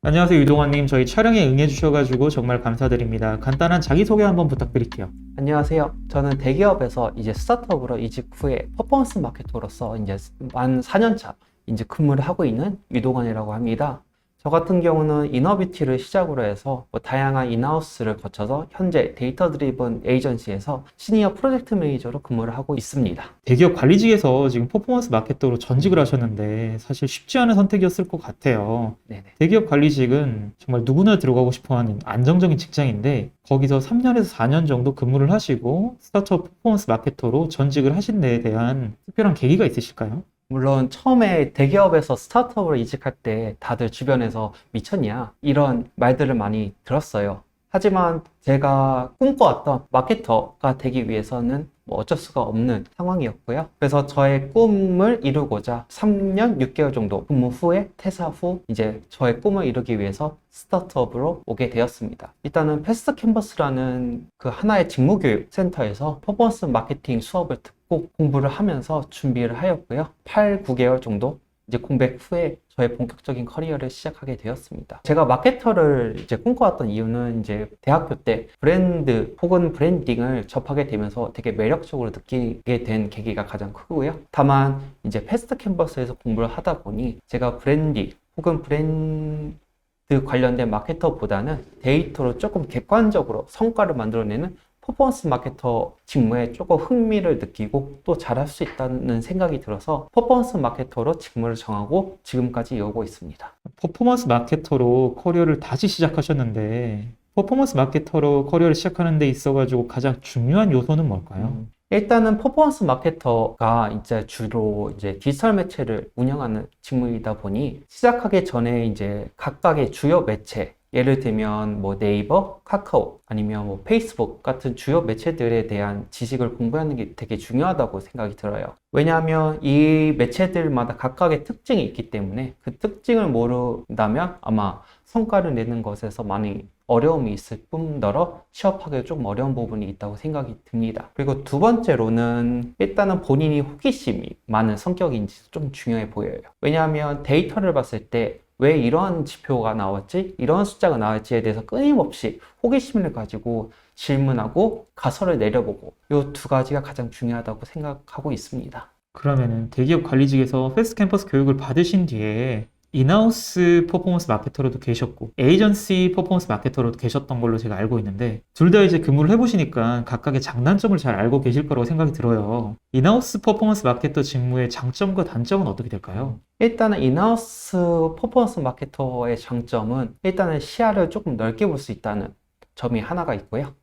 안녕하세요, 유동환님. 저희 촬영에 응해주셔가지고 정말 감사드립니다. 간단한 자기소개 한번 부탁드릴게요. 안녕하세요. 저는 대기업에서 이제 스타트업으로 이직 후에 퍼포먼스 마케터로서 이제 만 4년차 이제 근무를 하고 있는 유동환이라고 합니다. 저 같은 경우는 이너뷰티를 시작으로 해서 다양한 인하우스를 거쳐서 현재 데이터 드리븐 에이전시에서 시니어 프로젝트 매니저로 근무를 하고 있습니다. 대기업 관리직에서 지금 퍼포먼스 마케터로 전직을 하셨는데 사실 쉽지 않은 선택이었을 것 같아요. 네네. 대기업 관리직은 정말 누구나 들어가고 싶어하는 안정적인 직장인데 거기서 3년에서 4년 정도 근무를 하시고 스타트업 퍼포먼스 마케터로 전직을 하신 데에 대한 특별한 계기가 있으실까요? 물론 처음에 대기업에서 스타트업으로 이직할 때 다들 주변에서 미쳤냐 이런 말들을 많이 들었어요. 하지만 제가 꿈꿔왔던 마케터가 되기 위해서는 어쩔 수가 없는 상황이었고요. 그래서 저의 꿈을 이루고자 3년 6개월 정도 근무 후에 퇴사 후 이제 저의 꿈을 이루기 위해서 스타트업으로 오게 되었습니다. 일단은 패스트 캔버스라는 그 하나의 직무교육 센터에서 퍼포먼스 마케팅 수업을 듣고 공부를 하면서 준비를 하였고요. 8, 9개월 정도 이제 공백 후에 저의 본격적인 커리어를 시작하게 되었습니다. 제가 마케터를 이제 꿈꿔왔던 이유는 이제 대학교 때 브랜드 혹은 브랜딩을 접하게 되면서 되게 매력적으로 느끼게 된 계기가 가장 크고요. 다만 이제 패스트 캔버스에서 공부를 하다 보니 제가 브랜딩 혹은 브랜드 관련된 마케터보다는 데이터로 조금 객관적으로 성과를 만들어내는 퍼포먼스 마케터 직무에 조금 흥미를 느끼고 또 잘할 수 있다는 생각이 들어서 퍼포먼스 마케터로 직무를 정하고 지금까지 이어오고 있습니다. 퍼포먼스 마케터로 커리어를 다시 시작하셨는데 퍼포먼스 마케터로 커리어를 시작하는 데 있어가지고 가장 중요한 요소는 뭘까요? 일단은 퍼포먼스 마케터가 이제 주로 이제 디지털 매체를 운영하는 직무이다 보니 시작하기 전에 이제 각각의 주요 매체 예를 들면 뭐 네이버, 카카오 아니면 뭐 페이스북 같은 주요 매체들에 대한 지식을 공부하는 게 되게 중요하다고 생각이 들어요. 왜냐하면 이 매체들마다 각각의 특징이 있기 때문에 그 특징을 모른다면 아마 성과를 내는 것에서 많이 어려움이 있을 뿐더러 취업하기 조금 어려운 부분이 있다고 생각이 듭니다. 그리고 두 번째로는 일단은 본인이 호기심이 많은 성격인지 좀 중요해 보여요. 왜냐하면 데이터를 봤을 때 왜 이러한 지표가 나왔지? 이러한 숫자가 나왔지에 대해서 끊임없이 호기심을 가지고 질문하고 가설을 내려보고 이 두 가지가 가장 중요하다고 생각하고 있습니다. 그러면은 대기업 관리직에서 패스트 캠퍼스 교육을 받으신 뒤에 인하우스 퍼포먼스 마케터로도 계셨고 에이전시 퍼포먼스 마케터로도 계셨던 걸로 제가 알고 있는데 둘 다 이제 근무를 해보시니까 각각의 장단점을 잘 알고 계실 거라고 생각이 들어요. 인하우스 퍼포먼스 마케터 직무의 장점과 단점은 어떻게 될까요? 일단은 인하우스 퍼포먼스 마케터의 장점은 일단은 시야를 조금 넓게 볼 수 있다는 점이 하나가 있고요.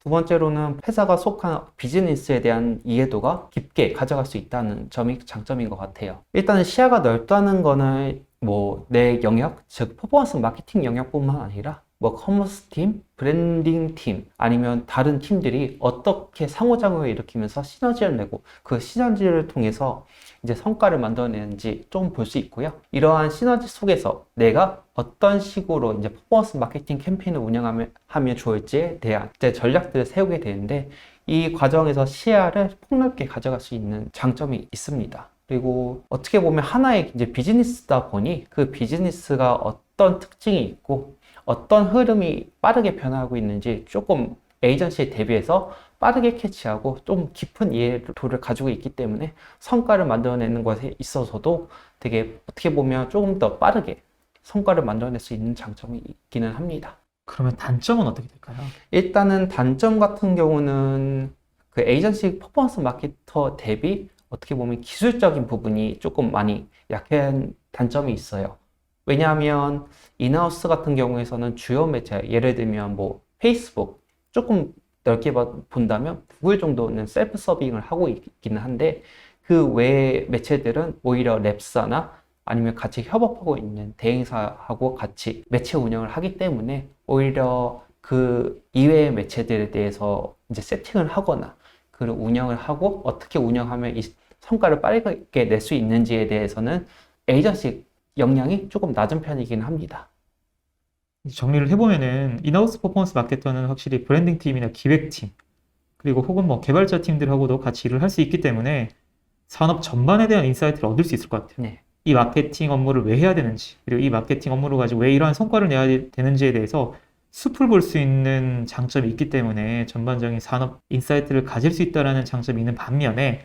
두 번째로는 회사가 속한 비즈니스에 대한 이해도가 깊게 가져갈 수 있다는 점이 장점인 것 같아요. 일단은 시야가 넓다는 거는 뭐 내 영역, 즉 퍼포먼스 마케팅 영역뿐만 아니라 뭐 커머스 팀, 브랜딩 팀 아니면 다른 팀들이 어떻게 상호작용을 일으키면서 시너지를 내고 그 시너지를 통해서 이제 성과를 만들어내는지 좀 볼 수 있고요. 이러한 시너지 속에서 내가 어떤 식으로 이제 퍼포먼스 마케팅 캠페인을 운영하면 좋을지에 대한 이제 전략들을 세우게 되는데 이 과정에서 시야를 폭넓게 가져갈 수 있는 장점이 있습니다. 그리고 어떻게 보면 하나의 이제 비즈니스다 보니 그 비즈니스가 어떤 특징이 있고 어떤 흐름이 빠르게 변화하고 있는지 조금 에이전시에 대비해서 빠르게 캐치하고 좀 깊은 이해도를 가지고 있기 때문에 성과를 만들어내는 것에 있어서도 되게 어떻게 보면 조금 더 빠르게 성과를 만들어낼 수 있는 장점이 있기는 합니다. 그러면 단점은 어떻게 될까요? 일단은 단점 같은 경우는 그 에이전시 퍼포먼스 마케터 대비 어떻게 보면 기술적인 부분이 조금 많이 약한 단점이 있어요. 왜냐하면 인하우스 같은 경우에서는 주요 매체, 예를 들면 뭐 페이스북, 조금 넓게 본다면 구글 정도는 셀프 서빙을 하고 있기는 한데 그 외의 매체들은 오히려 랩사나 아니면 같이 협업하고 있는 대행사하고 같이 매체 운영을 하기 때문에 오히려 그 이외의 매체들에 대해서 이제 세팅을 하거나 그 운영을 하고 어떻게 운영하면 이 성과를 빠르게 낼 수 있는지에 대해서는 에이전시 역량이 조금 낮은 편이긴 합니다. 정리를 해보면은 인하우스 퍼포먼스 마케터는 확실히 브랜딩 팀이나 기획팀 그리고 혹은 뭐 개발자 팀들하고도 같이 일을 할 수 있기 때문에 산업 전반에 대한 인사이트를 얻을 수 있을 것 같아요. 네. 이 마케팅 업무를 왜 해야 되는지, 그리고 이 마케팅 업무를 가지고 왜 이러한 성과를 내야 되는지에 대해서 숲을 볼 수 있는 장점이 있기 때문에 전반적인 산업 인사이트를 가질 수 있다는 장점이 있는 반면에,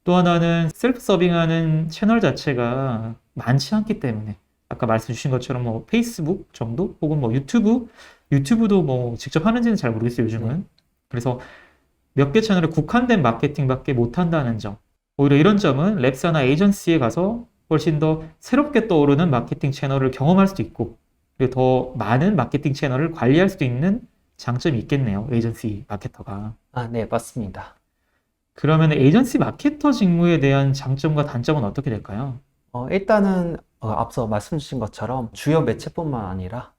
또 하나는 셀프 서빙하는 채널 자체가 많지 않기 때문에, 아까 말씀 주신 것처럼 뭐 페이스북 정도 혹은 뭐 유튜브도 뭐 직접 하는지는 잘 모르겠어요, 요즘은. 그래서 몇 개 채널에 국한된 마케팅밖에 못 한다는 점, 오히려 이런 점은 랩사나 에이전시에 가서 훨씬 더 새롭게 떠오르는 마케팅 채널을 경험할 수도 있고, 그리고 더 많은 마케팅 채널을 관리할 수도 있는 장점이 있겠네요, 에이전시 마케터가. 네, 맞습니다. 그러면 에이전시 마케터 직무에 대한 장점과 단점은 어떻게 될까요? 일단은 앞서 말씀 주신 것처럼 주요 매체뿐만 아니라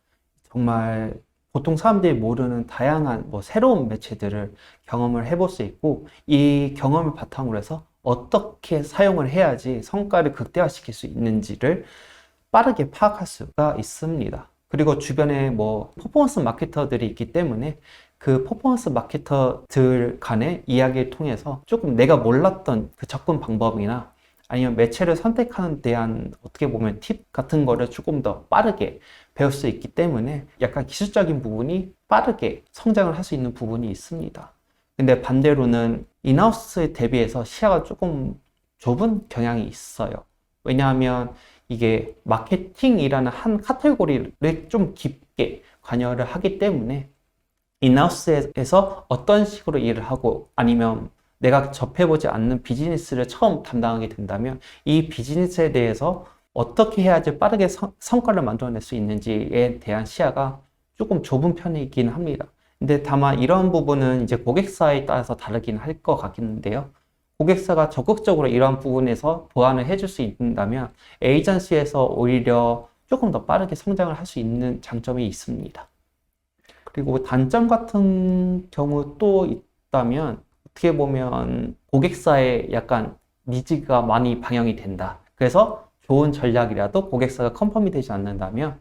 정말 보통 사람들이 모르는 다양한 새로운 매체들을 경험을 해볼 수 있고, 이 경험을 바탕으로 해서 어떻게 사용을 해야지 성과를 극대화시킬 수 있는지를 빠르게 파악할 수가 있습니다. 그리고 주변에 퍼포먼스 마케터들이 있기 때문에 그 퍼포먼스 마케터들 간의 이야기를 통해서 조금 내가 몰랐던 그 접근 방법이나 아니면 매체를 선택하는 데 대한 어떻게 보면 팁 같은 거를 조금 더 빠르게 배울 수 있기 때문에 약간 기술적인 부분이 빠르게 성장을 할 수 있는 부분이 있습니다. 근데 반대로는 인하우스 대비해서 시야가 조금 좁은 경향이 있어요. 왜냐하면 이게 마케팅이라는 한 카테고리를 좀 깊게 관여를 하기 때문에 인하우스에서 어떤 식으로 일을 하고 아니면 내가 접해보지 않는 비즈니스를 처음 담당하게 된다면 이 비즈니스에 대해서 어떻게 해야지 빠르게 성과를 만들어낼 수 있는지에 대한 시야가 조금 좁은 편이긴 합니다. 근데 다만 이런 부분은 이제 고객사에 따라서 다르긴 할 것 같긴데요. 고객사가 적극적으로 이런 부분에서 보완을 해줄 수 있다면 에이전시에서 오히려 조금 더 빠르게 성장을 할 수 있는 장점이 있습니다. 그리고 단점 같은 경우 또 있다면 어떻게 보면 고객사에 약간 니즈가 많이 반영이 된다. 그래서 좋은 전략이라도 고객사가 컨펌이 되지 않는다면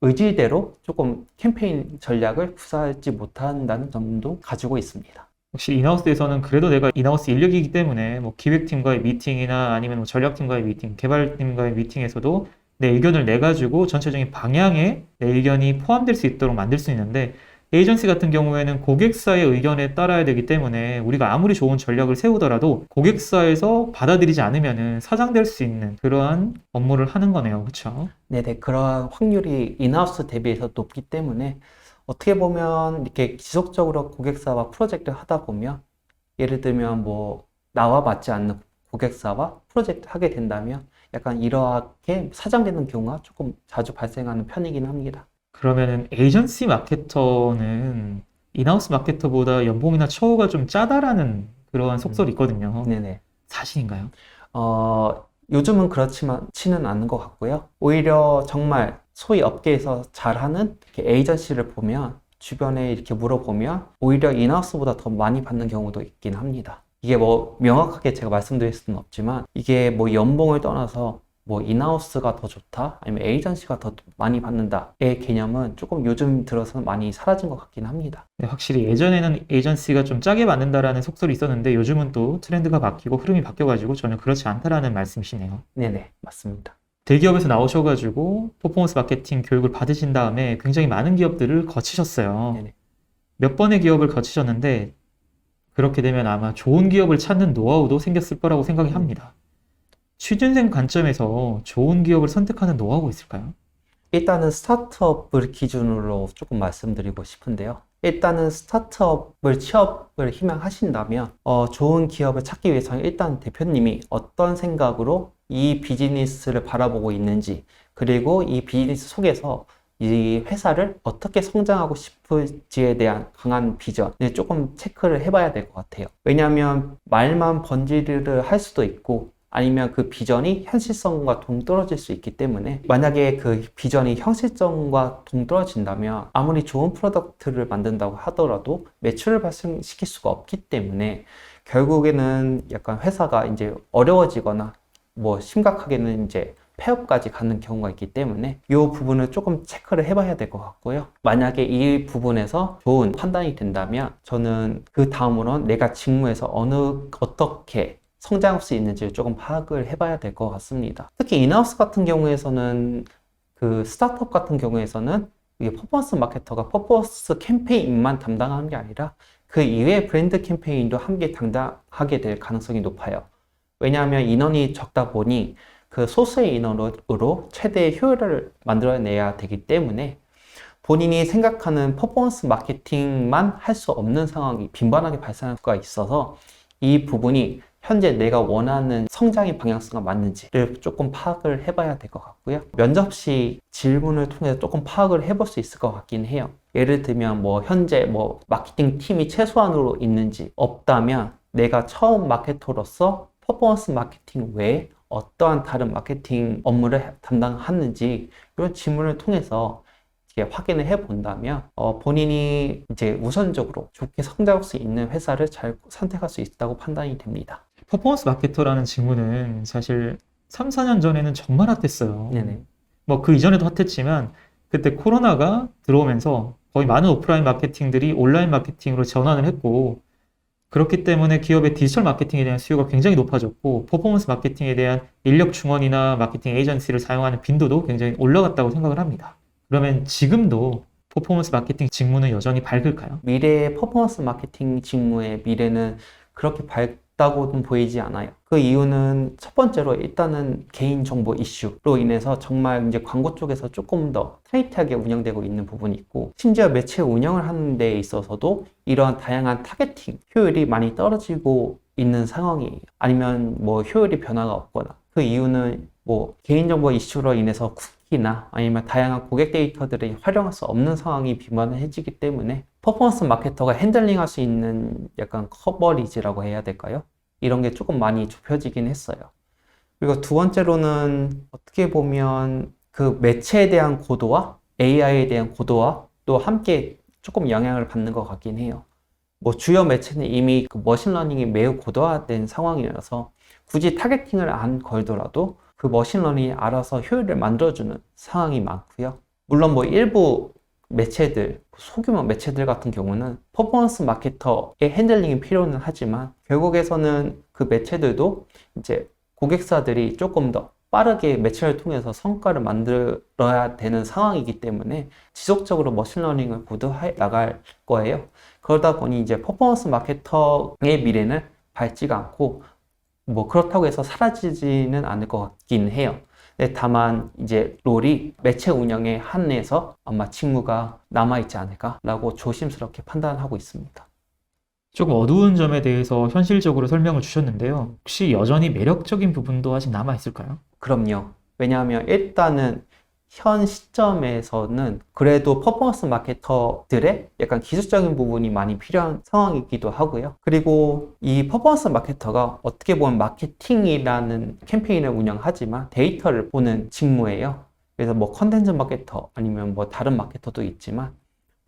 의지대로 조금 캠페인 전략을 구사하지 못한다는 점도 가지고 있습니다. 확실히 인하우스에서는 그래도 내가 인하우스 인력이기 때문에 뭐 기획팀과의 미팅이나 아니면 뭐 전략팀과의 미팅, 개발팀과의 미팅에서도 내 의견을 내가지고 전체적인 방향에 내 의견이 포함될 수 있도록 만들 수 있는데, 에이전시 같은 경우에는 고객사의 의견에 따라야 되기 때문에 우리가 아무리 좋은 전략을 세우더라도 고객사에서 받아들이지 않으면은 사장될 수 있는 그러한 업무를 하는 거네요. 그렇죠? 네네, 그러한 확률이 인하우스 대비해서 높기 때문에 어떻게 보면 이렇게 지속적으로 고객사와 프로젝트를 하다 보면, 예를 들면 나와 맞지 않는 고객사와 프로젝트 하게 된다면 약간 이렇게 사장되는 경우가 조금 자주 발생하는 편이긴 합니다. 그러면은 에이전시 마케터는 인하우스 마케터보다 연봉이나 처우가 좀 짜다라는 그러한 속설이 있거든요. 네네. 사실인가요? 요즘은 그렇지는 않은 것 같고요. 오히려 정말 소위 업계에서 잘하는 이렇게 에이전시를 보면, 주변에 이렇게 물어보면 오히려 인하우스보다 더 많이 받는 경우도 있긴 합니다. 이게 명확하게 제가 말씀드릴 수는 없지만, 이게 연봉을 떠나서 인하우스가 더 좋다 아니면 에이전시가 더 많이 받는다의 개념은 조금 요즘 들어서는 많이 사라진 것 같긴 합니다. 네, 확실히 예전에는 에이전시가 좀 짜게 받는다라는 속설이 있었는데 요즘은 또 트렌드가 바뀌고 흐름이 바뀌어가지고 전혀 그렇지 않다라는 말씀이시네요. 네네, 맞습니다. 대기업에서 나오셔가지고 퍼포먼스 마케팅 교육을 받으신 다음에 굉장히 많은 기업들을 거치셨어요. 네네. 몇 번의 기업을 거치셨는데 그렇게 되면 아마 좋은 기업을 찾는 노하우도 생겼을 거라고 생각이 합니다. 취준생 관점에서 좋은 기업을 선택하는 노하우가 있을까요? 일단은 스타트업을 기준으로 조금 말씀드리고 싶은데요. 일단은 스타트업을 취업을 희망하신다면 좋은 기업을 찾기 위해서는 일단 대표님이 어떤 생각으로 이 비즈니스를 바라보고 있는지, 그리고 이 비즈니스 속에서 이 회사를 어떻게 성장하고 싶을지에 대한 강한 비전을 조금 체크를 해봐야 될 것 같아요. 왜냐하면 말만 번지르르 할 수도 있고 아니면 그 비전이 현실성과 동떨어질 수 있기 때문에, 만약에 그 비전이 현실성과 동떨어진다면 아무리 좋은 프로덕트를 만든다고 하더라도 매출을 발생시킬 수가 없기 때문에 결국에는 약간 회사가 이제 어려워지거나 심각하게는 이제 폐업까지 가는 경우가 있기 때문에 이 부분을 조금 체크를 해봐야 될 것 같고요. 만약에 이 부분에서 좋은 판단이 된다면 저는 그 다음으로는 내가 직무에서 어떻게 성장할 수 있는지 조금 파악을 해봐야 될 것 같습니다. 특히 인하우스 같은 경우에서는 그 스타트업 같은 경우에서는 이게 퍼포먼스 마케터가 퍼포먼스 캠페인만 담당하는 게 아니라 그 이외의 브랜드 캠페인도 함께 담당하게 될 가능성이 높아요. 왜냐하면 인원이 적다 보니 그 소수의 인원으로 최대의 효율을 만들어내야 되기 때문에 본인이 생각하는 퍼포먼스 마케팅만 할 수 없는 상황이 빈번하게 발생할 수가 있어서 이 부분이 현재 내가 원하는 성장의 방향성과 맞는지를 조금 파악을 해봐야 될 것 같고요. 면접 시 질문을 통해서 조금 파악을 해볼 수 있을 것 같긴 해요. 예를 들면 뭐 현재 뭐 마케팅 팀이 최소한으로 있는지, 없다면 내가 처음 마케터로서 퍼포먼스 마케팅 외에 어떠한 다른 마케팅 업무를 담당하는지 이런 질문을 통해서 확인을 해 본다면 본인이 이제 우선적으로 좋게 성장할 수 있는 회사를 잘 선택할 수 있다고 판단이 됩니다. 퍼포먼스 마케터라는 직무는 사실 3, 4년 전에는 정말 핫했어요. 네네. 뭐 그 이전에도 핫했지만 그때 코로나가 들어오면서 거의 많은 오프라인 마케팅들이 온라인 마케팅으로 전환을 했고, 그렇기 때문에 기업의 디지털 마케팅에 대한 수요가 굉장히 높아졌고, 퍼포먼스 마케팅에 대한 인력 중원이나 마케팅 에이전시를 사용하는 빈도도 굉장히 올라갔다고 생각을 합니다. 그러면 지금도 퍼포먼스 마케팅 직무는 여전히 밝을까요? 미래의 퍼포먼스 마케팅 직무의 미래는 그렇게 밝다고는 보이지 않아요. 그 이유는 첫 번째로 일단은 개인정보 이슈로 인해서 정말 이제 광고 쪽에서 조금 더 타이트하게 운영되고 있는 부분이 있고, 심지어 매체 운영을 하는 데 있어서도 이러한 다양한 타겟팅 효율이 많이 떨어지고 있는 상황이에요. 아니면 뭐 효율이 변화가 없거나, 그 이유는 뭐 개인정보 이슈로 인해서 쿠키나 아니면 다양한 고객 데이터들을 활용할 수 없는 상황이 빈번해지기 때문에 퍼포먼스 마케터가 핸들링할 수 있는 약간 커버리지라고 해야 될까요? 이런 게 조금 많이 좁혀지긴 했어요. 그리고 두 번째로는 어떻게 보면 그 매체에 대한 고도와 AI에 대한 고도와 또 함께 조금 영향을 받는 것 같긴 해요. 뭐 주요 매체는 이미 그 머신러닝이 매우 고도화된 상황이라서 굳이 타겟팅을 안 걸더라도 그 머신러닝이 알아서 효율을 만들어주는 상황이 많고요. 물론 뭐 일부 매체들, 소규모 매체들 같은 경우는 퍼포먼스 마케터의 핸들링이 필요는 하지만 결국에서는 그 매체들도 이제 고객사들이 조금 더 빠르게 매체를 통해서 성과를 만들어야 되는 상황이기 때문에 지속적으로 머신러닝을 고도해 나갈 거예요. 그러다 보니 이제 퍼포먼스 마케터의 미래는 밝지가 않고, 뭐 그렇다고 해서 사라지지는 않을 것 같긴 해요. 네, 다만 이제 롤이 매체 운영에 한해서 아마 직무가 남아있지 않을까라고 조심스럽게 판단하고 있습니다. 조금 어두운 점에 대해서 현실적으로 설명을 주셨는데요. 혹시 여전히 매력적인 부분도 아직 남아 있을까요? 그럼요. 왜냐하면 일단은 현 시점에서는 그래도 퍼포먼스 마케터들의 약간 기술적인 부분이 많이 필요한 상황이기도 하고요. 그리고 이 퍼포먼스 마케터가 어떻게 보면 마케팅이라는 캠페인을 운영하지만 데이터를 보는 직무예요. 그래서 뭐 컨텐츠 마케터 아니면 뭐 다른 마케터도 있지만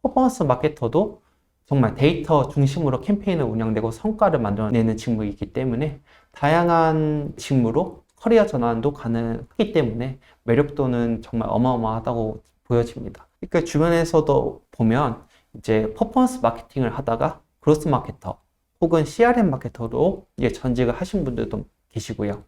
퍼포먼스 마케터도 정말 데이터 중심으로 캠페인을 운영되고 성과를 만들어내는 직무이기 때문에 다양한 직무로 커리어 전환도 가능하기 때문에 매력도는 정말 어마어마하다고 보여집니다. 그러니까 주변에서도 보면 이제 퍼포먼스 마케팅을 하다가 그로스 마케터 혹은 CRM 마케터로 이제 전직을 하신 분들도 계시고요.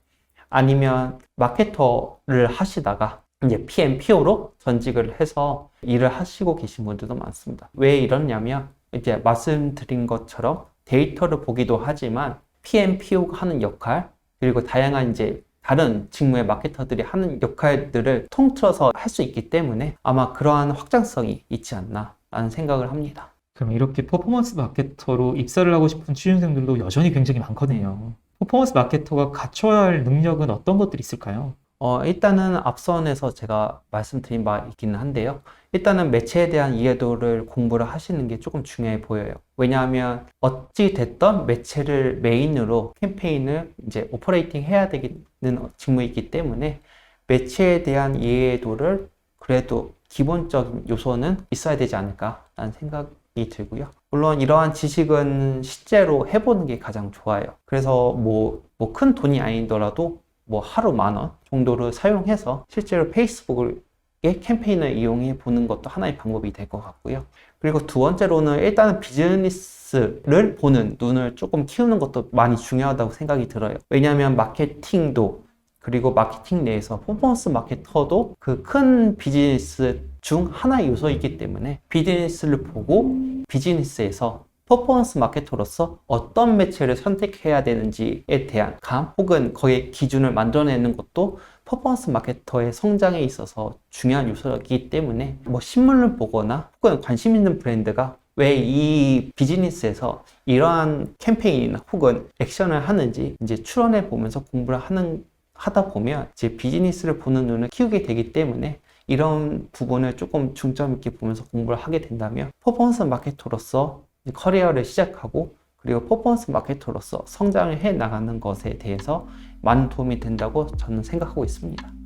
아니면 마케터를 하시다가 이제 PM, PO로 전직을 해서 일을 하시고 계신 분들도 많습니다. 왜 이러냐면 이제 말씀드린 것처럼 데이터를 보기도 하지만 PM, PO가 하는 역할, 그리고 다양한 이제 다른 직무의 마케터들이 하는 역할들을 통틀어서 할 수 있기 때문에 아마 그러한 확장성이 있지 않나 라는 생각을 합니다. 그럼 이렇게 퍼포먼스 마케터로 입사를 하고 싶은 취준생들도 여전히 굉장히 많거든요. 퍼포먼스 마케터가 갖춰야 할 능력은 어떤 것들이 있을까요? 일단은 앞선에서 제가 말씀드린 바 있기는 한데요. 일단은 매체에 대한 이해도를 공부를 하시는 게 조금 중요해 보여요. 왜냐하면 어찌 됐던 매체를 메인으로 캠페인을 이제 오퍼레이팅 해야 되는 직무이기 때문에 매체에 대한 이해도를 그래도 기본적인 요소는 있어야 되지 않을까라는 생각이 들고요. 물론 이러한 지식은 실제로 해보는 게 가장 좋아요. 그래서 뭐 큰 돈이 아니더라도 뭐 하루 10,000원 정도를 사용해서 실제로 페이스북을 캠페인을 이용해 보는 것도 하나의 방법이 될 것 같고요. 그리고 두 번째로는 일단은 비즈니스를 보는 눈을 조금 키우는 것도 많이 중요하다고 생각이 들어요. 왜냐하면 마케팅도, 그리고 마케팅 내에서 퍼포먼스 마케터도 그 큰 비즈니스 중 하나의 요소이기 때문에 비즈니스를 보고 비즈니스에서 퍼포먼스 마케터로서 어떤 매체를 선택해야 되는지에 대한 감 혹은 거기에 기준을 만들어내는 것도 퍼포먼스 마케터의 성장에 있어서 중요한 요소이기 때문에 뭐 신문을 보거나 혹은 관심 있는 브랜드가 왜 이 비즈니스에서 이러한 캠페인이나 혹은 액션을 하는지 이제 추론해 보면서 공부를 하다 보면 이제 비즈니스를 보는 눈을 키우게 되기 때문에 이런 부분을 조금 중점 있게 보면서 공부를 하게 된다면 퍼포먼스 마케터로서 커리어를 시작하고 그리고 퍼포먼스 마케터로서 성장을 해 나가는 것에 대해서 많은 도움이 된다고 저는 생각하고 있습니다.